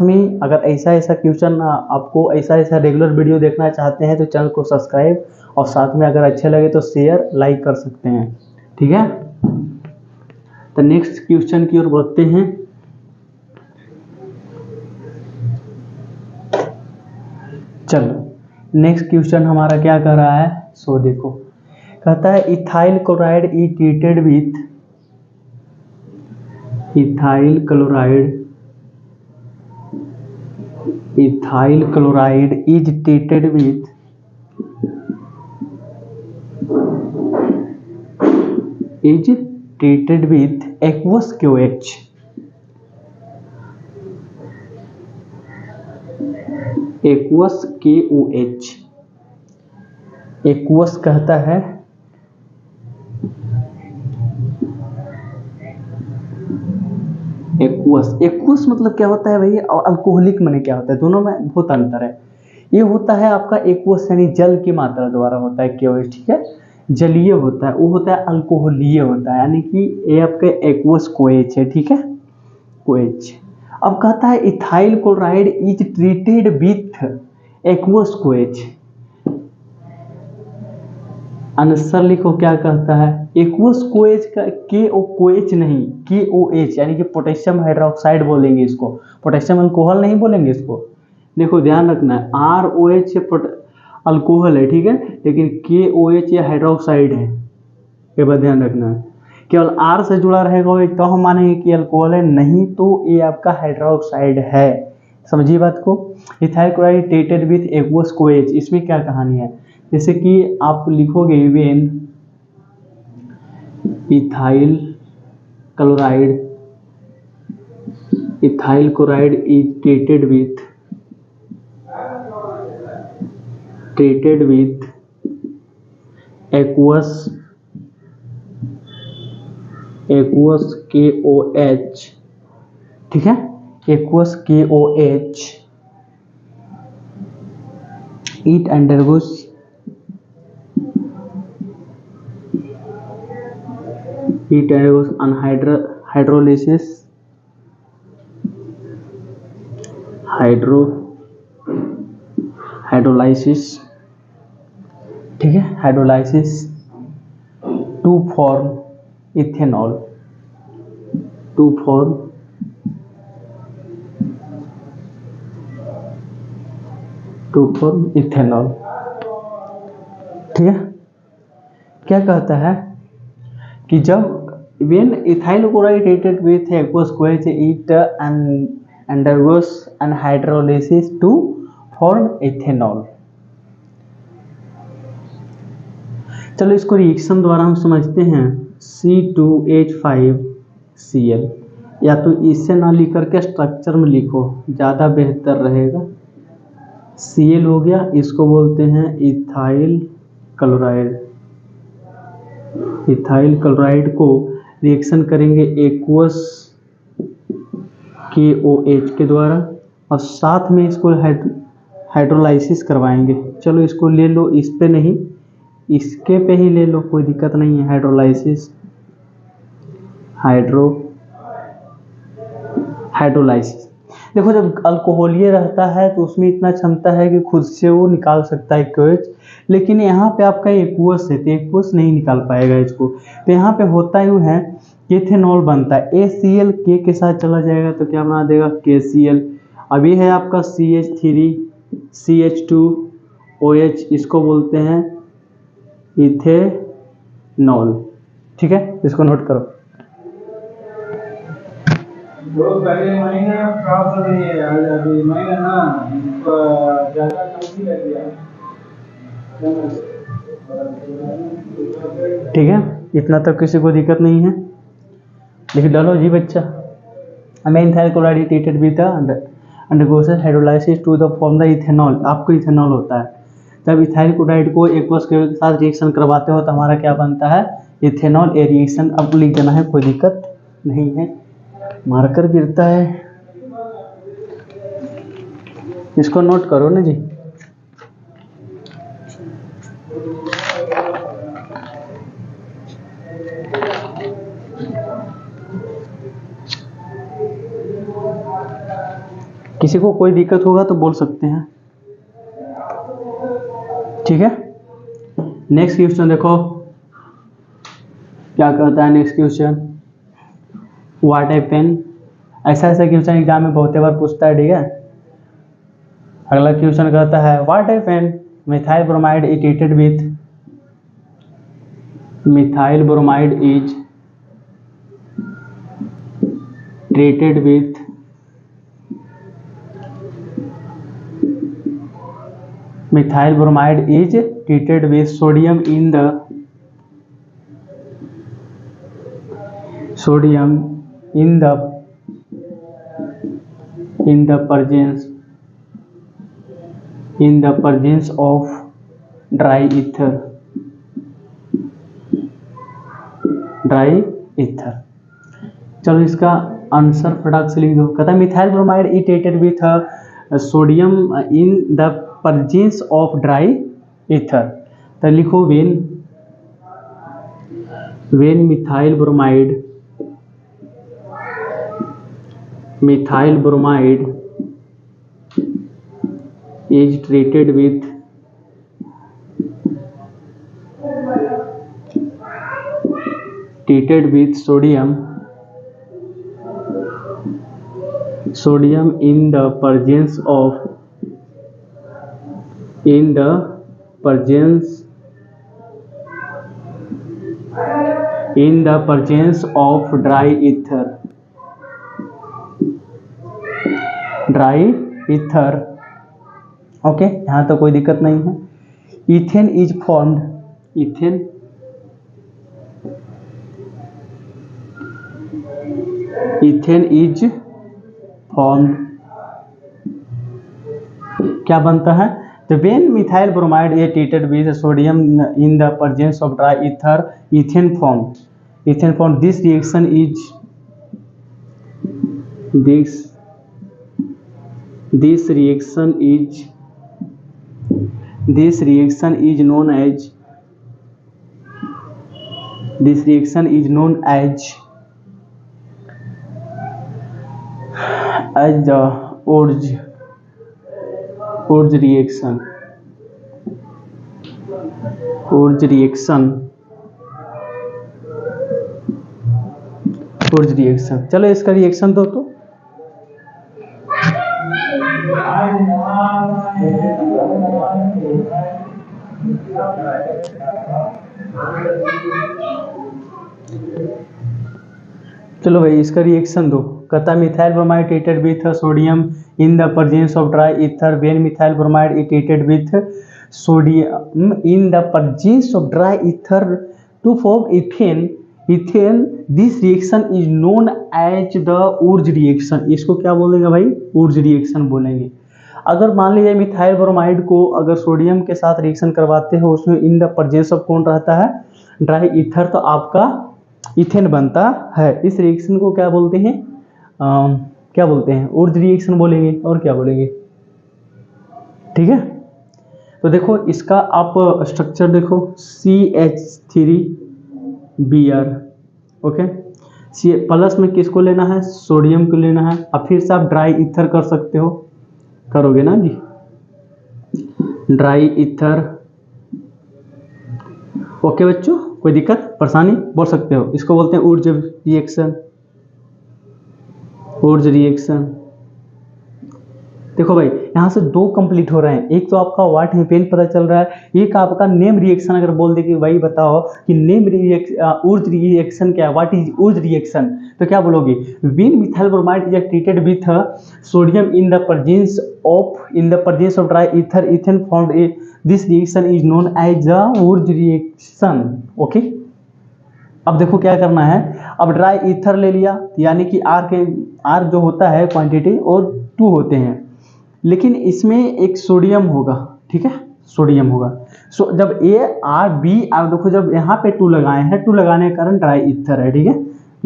में अगर ऐसा ऐसा क्वेश्चन आपको ऐसा ऐसा रेगुलर वीडियो देखना चाहते हैं तो चैनल को सब्सक्राइब और साथ में अगर अच्छे लगे तो शेयर लाइक कर सकते हैं, ठीक है। तो नेक्स्ट क्वेश्चन की ओर बढ़ते हैं। चलो नेक्स्ट क्वेश्चन हमारा क्या कर रहा है, सो देखो कहता है ethyl chloride is treated with ethyl chloride is treated with aqueous KOH। aqueous KOH aqueous कहता है एक्वस मतलब क्या होता है भैया, और अल्कोहलिक माने क्या होता है, दोनों में बहुत अंतर है। ये होता है आपका एक्वस यानी जल की मात्रा द्वारा होता है केओएच, ठीक है, जलीय होता है, वो होता है अल्कोहलीय होता है, यानी कि ये आपके एक्वस कोएच है, ठीक है, कोएच। अब कहता है ethyl chloride is treated with aqueous KOH, answer लिखो क्या कहता है, एक्वस कोएच का कोएच नहीं KOH यानी कि पोटेशियम हाइड्रोक्साइड बोलेंगे इसको, पोटेशियम अल्कोहल नहीं बोलेंगे इसको। देखो ध्यान रखना है ROH अल्कोहल है, ठीक है, लेकिन KOH ये हाइड्रोक्साइड है, ये बात ध्यान रखना है। केवल R से जुड़ा रहेगा तो हम मानेंगे कि अल्कोहल है, नहीं तो ये आपका हाइड्रोक्साइड है, समझिए बात को। Ethyl chloride treated with aqueous KOH, इसमें क्या कहानी है, जैसे कि आप लिखोगे when ethyl chloride is treated with aqueous KOH, ठीक है, aqueous KOH it undergoes hydrolysis ठीक है, हाइड्रोलाइसिस टू फॉर्म इथेनॉल, ठीक है। क्या कहता है कि जब when ethyl chloride treated with aqueous coagulants it undergoes an hydrolysis to form ethanol। चलो इसको रिएक्शन द्वारा हम समझते हैं, C2H5Cl, या तो इससे ना लिख करके स्ट्रक्चर में लिखो ज़्यादा बेहतर रहेगा। Cl हो गया, इसको बोलते हैं इथाइल क्लोराइड को रिएक्शन करेंगे एक्वस KOH के द्वारा और साथ में इसको हाइड्रोलाइसिस करवाएंगे। चलो इसको ले लो, इस पे नहीं इसके पे ही ले लो, कोई दिक्कत नहीं है। हाइड्रोलाइसिस देखो, जब अल्कोहलीय रहता है तो उसमें इतना क्षमता है कि खुद से वो निकाल सकता है KOH, लेकिन यहाँ पे आपका एक्वस है तो एक्वस नहीं निकाल पाएगा इसको, तो यहाँ पे होता यूँ है कि इथेनॉल बनता है, ACl K के साथ चला जाएगा तो क्या बना देगा KCl। अब ये है आपका CH3CH2OH, इसको बोलते हैं इथेनॉल, ठीक है, इसको नोट करो। जो पहले महीने प्राप्त हो रही है, अभी महीने ना ज़्यादा कम लग गया, ठीक है, इतना तक किसी को दिक्कत नहीं है, लिख डालो जी बच्चा। Ethyl chloride treated with undergoes hydrolysis to the form the ethanol, आपको इथेनॉल होता है। जब इथाइल क्लोराइड को एक्वस के साथ रिएक्शन करवाते हो तो हमारा क्या बनता है, इथेनॉल। ए रिएक्शन अब लिख देना है, कोई दिक्कत नहीं है। मार्कर गिरता है, इसको नोट करो ना जी। किसी को कोई दिक्कत होगा तो बोल सकते हैं, ठीक है। नेक्स्ट क्वेश्चन देखो क्या कहता है। Next question, what happen. ऐसा ऐसा क्वेश्चन एग्जाम में बहुत बार पूछता है, ठीक है। अगला क्वेश्चन कहता है what happen methyl bromide is treated with, methyl bromide is treated with methyl bromide is treated with sodium in the presence of dry ether, चलो इसका आंसर फटाक से लिख दो। कहता है methyl bromide is treated with sodium in the presence of dry ether. तो लिखो when methyl bromide is treated with sodium in the presence of dry ether, okay. यहाँ तो कोई दिक्कत नहीं है। इथेन इज फॉर्म्ड, क्या बनता है। तो when methyl bromide is treated with sodium in the presence of dry ether, ethane formed। This reaction is known as the Urge reaction। चलो इसका रिएक्शन दो तो। चलो भाई इसका रिएक्शन दो। कहता methyl bromide treated with sodium in the presence of dry ether, when methyl bromide is treated with sodium in the presence of dry ether to form ethane, this reaction is known as the Wurtz reaction. इसको क्या बोलेंगे भाई, उर्ज reaction बोलेंगे। अगर मान लीजिए methyl bromide को अगर सोडियम के साथ रिएक्शन करवाते हो, उसमें इन द प्रेजेंस ऑफ कौन रहता है, ड्राई ईथर, तो आपका इथेन बनता है। इस रिएक्शन को क्या बोलते हैं, क्या बोलते हैं, उर्ज रिएक्शन बोलेंगे। और क्या बोलेंगे, ठीक है। तो देखो इसका आप स्ट्रक्चर देखो, CH3Br, ओके। सी प्लस में किसको लेना है, सोडियम को लेना है। अब फिर से आप ड्राई ईथर कर सकते हो, करोगे ना जी, ड्राई ईथर, ओके बच्चों, कोई दिक्कत परेशानी बोल सकते हो। इसको बोलते हैं उर्ज रिएक्शन। देखो भाई यहाँ से दो कंप्लीट हो रहे हैं, एक तो आपका व्हाट हैपेन पता चल रहा है, एक आपका नेम रिएक्शन। अगर बोल दे कि भाई बताओ कि नेम उर्ज रिएक्शन क्या है, व्हाट इज उर्ज रिएक्शन, तो क्या बोलोगे, when methyl bromide is treated with sodium in the presence of dry ether, ethane formed, this reaction is known as the Wurtz reaction, okay. अब देखो क्या करना है, अब ड्राई ईथर ले लिया, यानी कि आर जो होता है क्वांटिटी और 2 होते हैं, लेकिन इसमें एक सोडियम होगा, ठीक है, सोडियम होगा। जब ARB देखो, जब यहाँ पे 2 लगाए हैं, 2 लगाने के कारण ड्राई ईथर है, ठीक है।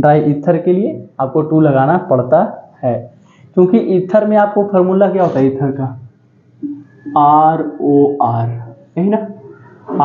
ड्राई ईथर के लिए आपको 2 लगाना पड़ता है, क्योंकि ईथर में आपको फार्मूला क्या होता है ईथर का, ROR, यही ना,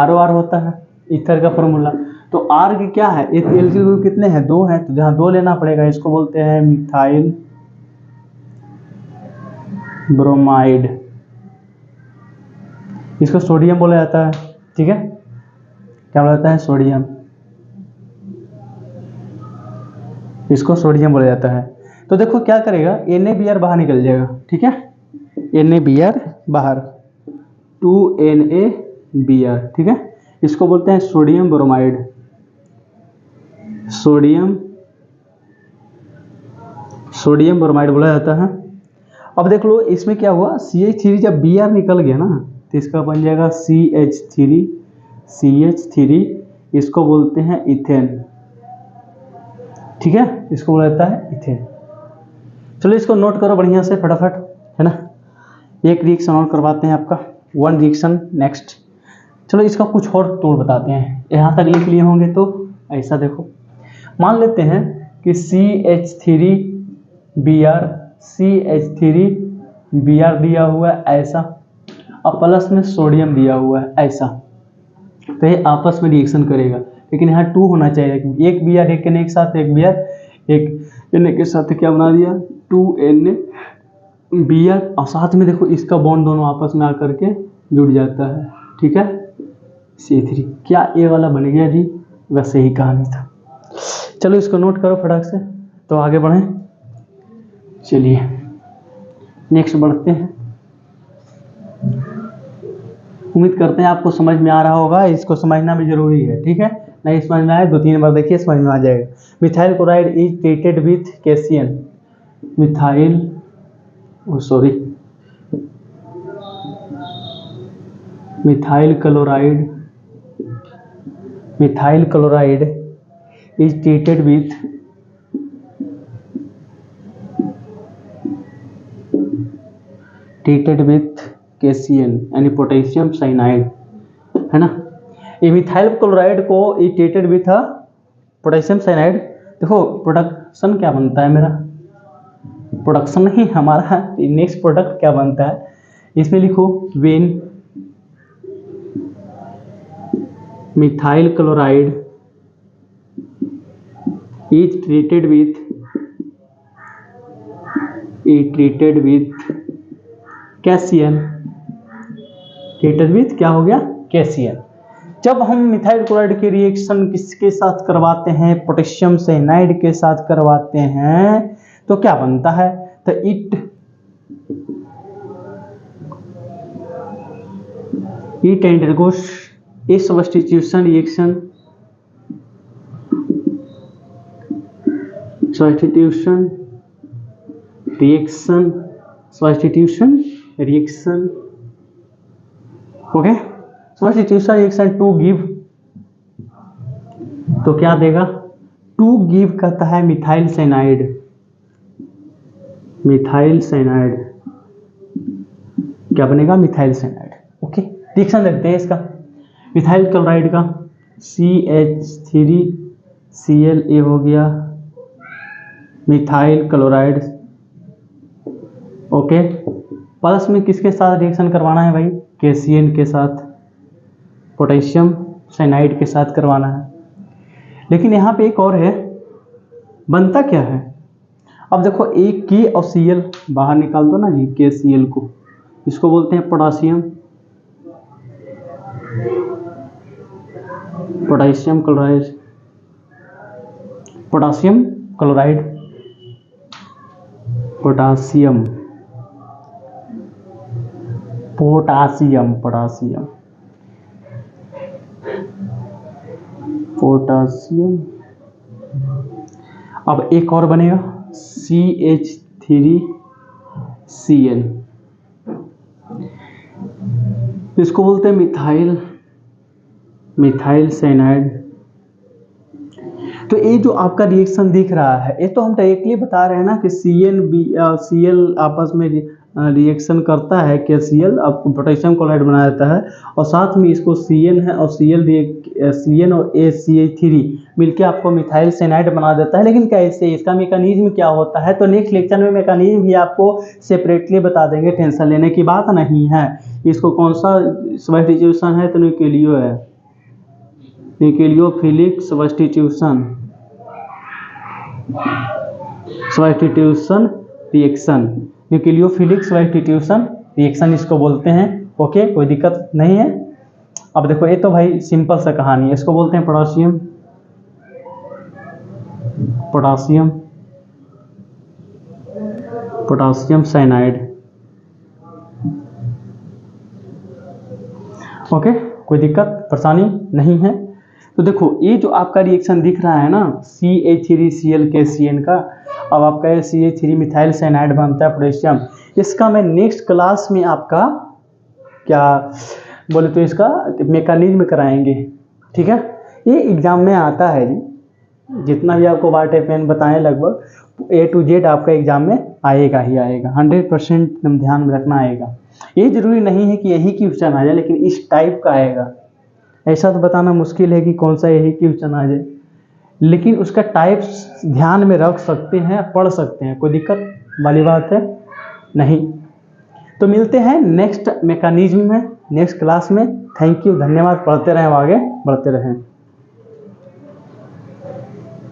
ROR होता है ईथर का फार्मूला। तो R की क्या है, एलसीडी ग्रुप कितने हैं, 2 हैं, तो जहाँ 2 लेना पड़ेगा। इसको बोलते हैं मिथाइल ब्रोमाइड, इसको सोडियम बोला जाता है। ठीक है, क्या बोला जाता है? सोडियम, इसको सोडियम बोला जाता है। तो देखो क्या करेगा, NaBr बाहर निकल जाएगा। ठीक है, NaBr बाहर, 2NaBr। ठीक है, इसको बोलते हैं सोडियम ब्रोमाइड, सोडियम ब्रोमाइड बोला जाता है। अब देख लो इसमें क्या हुआ, CH3 जब Br निकल गया ना तो इसका बन जाएगा CH3, इसको बोलते हैं इथेन। ठीक है, इसको बोला जाता है इथेन। चलो इसको नोट करो बढ़िया से फटाफट, है ना। एक रिएक्शन और करवाते हैं आपका, 1 रिएक्शन नेक्स्ट। चलो इसका कुछ और तोड़ बताते हैं, यहाँ तक लिख लिए होंगे तो ऐसा देखो, मान लेते हैं कि CH3Br दिया हुआ है ऐसा, और प्लस में सोडियम दिया हुआ है ऐसा, तो ये आपस में रिएक्शन करेगा। लेकिन यहाँ 2 होना चाहिए, एक Br एक Na के साथ, एक Br एक Na के साथ, क्या बना दिया 2NaBr, और साथ में देखो इसका बॉन्ड दोनों आपस में आकर के जुड़ जाता है। ठीक है, C3, क्या ए वाला बन गया जी? वैसे ही कहानी था। चलो इसको नोट करो फटाक से, तो आगे बढ़ें। चलिए नेक्स्ट बढ़ते हैं। उम्मीद करते हैं आपको समझ में आ रहा होगा, इसको समझना भी जरूरी है। ठीक है, नहीं समझ में आए 2-3 बार देखिए, समझ में आ जाएगा। Methyl chloride is treated with caisson, methyl chloride is treated with caisson यानी पोटेशियम साइनाइड, है ना। ये मिथाइल क्लोराइड को ट्रीटेड विथ पोटेशियम साइनाइड। देखो प्रोडक्शन क्या बनता है मेरा, प्रोडक्शन नहीं हमारा, नेक्स्ट प्रोडक्ट क्या बनता है इसमें लिखो, when methyl chloride is treated with caisson, treated with क्या हो गया, कैसियन। जब हम मिथाइल क्लोराइड के रिएक्शन किसके साथ करवाते हैं, पोटेशियम साइनाइड के साथ करवाते हैं, तो क्या बनता है, तो it undergoes a substitution reaction, okay, substitution reaction to give, तो क्या देगा, टू गिव कहता है मिथाइल साइनाइड, क्या बनेगा, मिथाइल साइनाइड। ओके, रिएक्शन देखते हैं इसका, मिथाइल क्लोराइड का CH3Cl हो गया, मिथाइल क्लोराइड। ओके, प्लस में किसके साथ रिएक्शन करवाना है भाई, कैसियन के साथ, पोटेशियम साइनाइड के साथ करवाना है। लेकिन यहाँ पे एक और है, बनता क्या है, अब देखो एक के और Cl बाहर निकाल दो ना जी, KCl को, इसको बोलते हैं पोटेशियम क्लोराइड, पोटासियम। अब एक और बनेगा CH3Cl, इसको बोलते हैं मिथाइल साइनाइड। तो ये जो आपका रिएक्शन दिख रहा है, ये तो हम डायरेक्टली बता रहे हैं ना कि Cl आपस में रिएक्शन करता है, KCl आपको पोटेशियम क्लोराइड बना देता है, और साथ में इसको Cn है और Cn और CH3 मिलके आपको मिथाइल साइनाइड बना देता है। लेकिन कैसे, इसका मैकेनिज्म क्या होता है, तो नेक्स्ट लेक्चर में मैकेनिज्म भी आपको सेपरेटली बता देंगे, टेंशन लेने की बात नहीं है। इसको कौन सा सब्स्टिट्यूशन है, तो न्यूक्लियो है, nucleophilic substitution reaction, nucleophilic substitution reaction इसको बोलते हैं। ओके, कोई दिक्कत नहीं है। अब देखो, ये तो भाई सिंपल सा कहानी है। इसको बोलते हैं पोटासियम पोटासियम साइनाइड। ओके, कोई दिक्कत परेशानी नहीं है। तो देखो, ये जो आपका रिएक्शन दिख रहा है ना CH3Cl का, अब आपका ये CH3 मिथाइल साइनाइड बनता है पोटेशियम। इसका मैं नेक्स्ट क्लास में आपका क्या बोले तो इसका मैकेनिज्म कराएंगे, ठीक है। ये एग्जाम में आता है जी, जितना भी आपको वाटर पेन बताएं लगभग A to Z आपका एग्जाम में आएगा ही आएगा, 100% एकदम ध्यान में रखना आएगा। ये जरूरी नहीं है कि यही क्वेश्चन आ जाए, लेकिन इस टाइप का आएगा। ऐसा तो बताना मुश्किल है कि कौन सा यही क्वेश्चन आ जाए, लेकिन उसका टाइप ध्यान में रख सकते हैं, पढ़ सकते हैं, कोई दिक्कत वाली बात है नहीं। तो मिलते हैं नेक्स्ट मैकेनिज्म में, नेक्स्ट क्लास में। थैंक यू, धन्यवाद। पढ़ते रहें, आगे बढ़ते रहें।